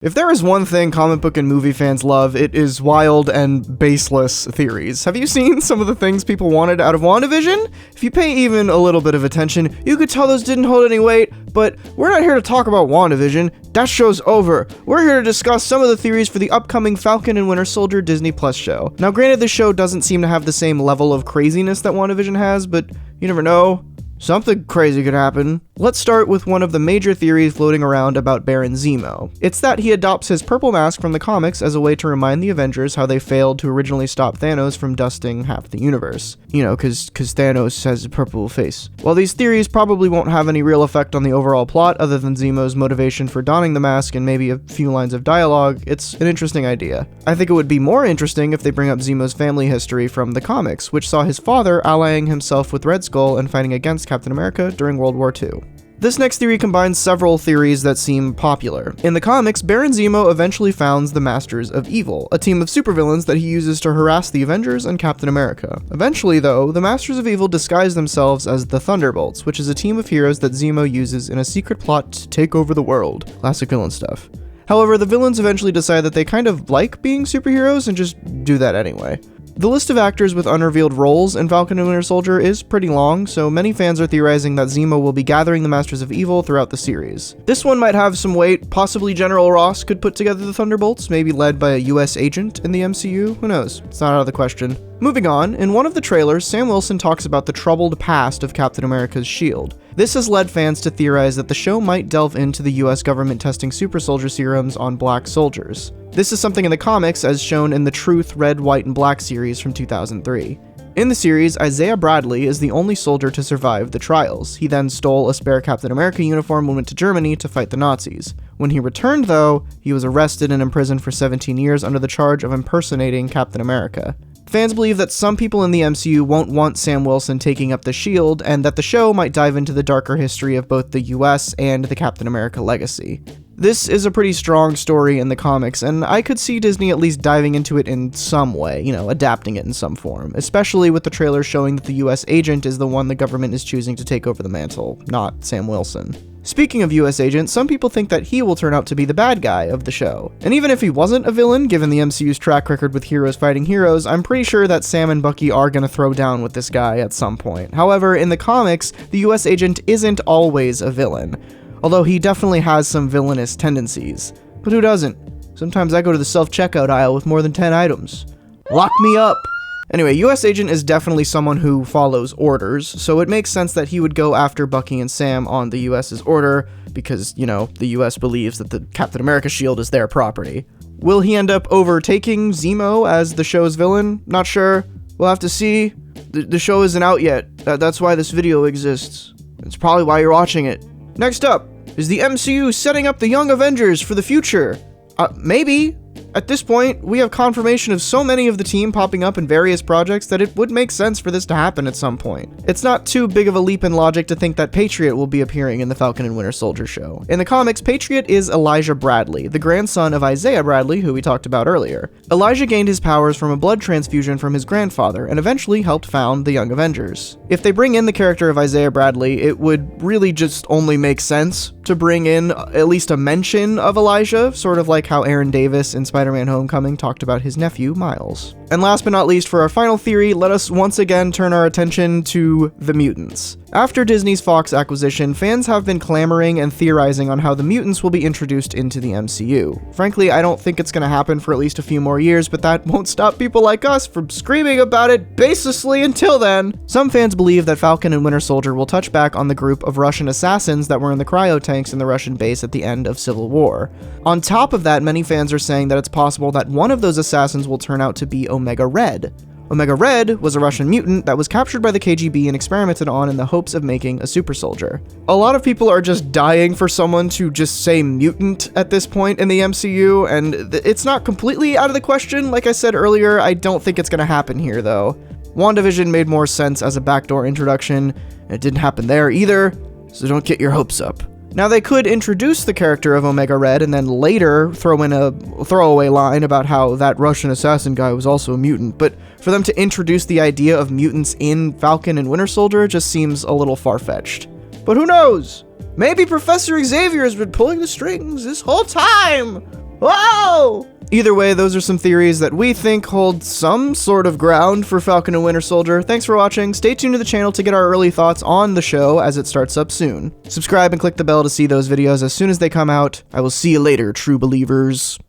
If there is one thing comic book and movie fans love, it is wild and baseless theories. Have you seen some of the things people wanted out of WandaVision? If you pay even a little bit of attention, you could tell those didn't hold any weight, but we're not here to talk about WandaVision. That show's over. We're here to discuss some of the theories for the upcoming Falcon and Winter Soldier Disney Plus show. Now, granted, this show doesn't seem to have the same level of craziness that WandaVision has, but you never know. Something crazy could happen. Let's start with one of the major theories floating around about Baron Zemo. It's that he adopts his purple mask from the comics as a way to remind the Avengers how they failed to originally stop Thanos from dusting half the universe. You know, cause Thanos has a purple face. While these theories probably won't have any real effect on the overall plot other than Zemo's motivation for donning the mask and maybe a few lines of dialogue, it's an interesting idea. I think it would be more interesting if they bring up Zemo's family history from the comics, which saw his father allying himself with Red Skull and fighting against Captain America during World War II. This next theory combines several theories that seem popular. In the comics, Baron Zemo eventually founds the Masters of Evil, a team of supervillains that he uses to harass the Avengers and Captain America. Eventually, though, the Masters of Evil disguise themselves as the Thunderbolts, which is a team of heroes that Zemo uses in a secret plot to take over the world. Classic villain stuff. However, the villains eventually decide that they kind of like being superheroes and just do that anyway. The list of actors with unrevealed roles in Falcon and Winter Soldier is pretty long, so many fans are theorizing that Zemo will be gathering the Masters of Evil throughout the series. This one might have some weight. Possibly General Ross could put together the Thunderbolts, maybe led by a US agent in the MCU. Who knows? It's not out of the question. Moving on, in one of the trailers, Sam Wilson talks about the troubled past of Captain America's shield. This has led fans to theorize that the show might delve into the US government testing super soldier serums on black soldiers. This is something in the comics as shown in the Truth Red, White, and Black series from 2003. In the series, Isaiah Bradley is the only soldier to survive the trials. He then stole a spare Captain America uniform and went to Germany to fight the Nazis. When he returned, though, he was arrested and imprisoned for 17 years under the charge of impersonating Captain America. Fans believe that some people in the MCU won't want Sam Wilson taking up the shield, and that the show might dive into the darker history of both the US and the Captain America legacy. This is a pretty strong story in the comics, and I could see Disney at least diving into it in some way, adapting it in some form, especially with the trailer showing that the US agent is the one the government is choosing to take over the mantle, not Sam Wilson. Speaking of US Agent, some people think that he will turn out to be the bad guy of the show. And even if he wasn't a villain, given the MCU's track record with heroes fighting heroes, I'm pretty sure that Sam and Bucky are gonna throw down with this guy at some point. However, in the comics, the US Agent isn't always a villain, although he definitely has some villainous tendencies. But who doesn't? Sometimes I go to the self-checkout aisle with more than 10 items. Lock me up! Anyway, US Agent is definitely someone who follows orders, so it makes sense that he would go after Bucky and Sam on the US's order, because, the US believes that the Captain America shield is their property. Will he end up overtaking Zemo as the show's villain? Not sure. We'll have to see. The show isn't out yet. That's why this video exists. It's probably why you're watching it. Next up, is the MCU setting up the Young Avengers for the future? Maybe. At this point, we have confirmation of so many of the team popping up in various projects that it would make sense for this to happen at some point. It's not too big of a leap in logic to think that Patriot will be appearing in the Falcon and Winter Soldier show. In the comics, Patriot is Elijah Bradley, the grandson of Isaiah Bradley, who we talked about earlier. Elijah gained his powers from a blood transfusion from his grandfather, and eventually helped found the Young Avengers. If they bring in the character of Isaiah Bradley, it would really just only make sense to bring in at least a mention of Elijah, sort of like how Aaron Davis in Spider-Man Homecoming talked about his nephew, Miles. And last but not least, for our final theory, let us once again turn our attention to the mutants. After Disney's Fox acquisition, fans have been clamoring and theorizing on how the mutants will be introduced into the MCU. Frankly, I don't think it's going to happen for at least a few more years, but that won't stop people like us from screaming about it baselessly until then. Some fans believe that Falcon and Winter Soldier will touch back on the group of Russian assassins that were in the cryo tanks in the Russian base at the end of Civil War. On top of that, many fans are saying that it's possible that one of those assassins will turn out to be Omega Red. Omega Red was a Russian mutant that was captured by the KGB and experimented on in the hopes of making a super soldier. A lot of people are just dying for someone to just say mutant at this point in the MCU, and it's not completely out of the question. Like I said earlier, I don't think it's gonna happen here though. WandaVision made more sense as a backdoor introduction, and it didn't happen there either, so don't get your hopes up. Now, they could introduce the character of Omega Red and then later throw in a throwaway line about how that Russian assassin guy was also a mutant, but for them to introduce the idea of mutants in Falcon and Winter Soldier just seems a little far-fetched. But who knows? Maybe Professor Xavier has been pulling the strings this whole time! Whoa! Either way, those are some theories that we think hold some sort of ground for Falcon and Winter Soldier. Thanks for watching. Stay tuned to the channel to get our early thoughts on the show as it starts up soon. Subscribe and click the bell to see those videos as soon as they come out. I will see you later, true believers.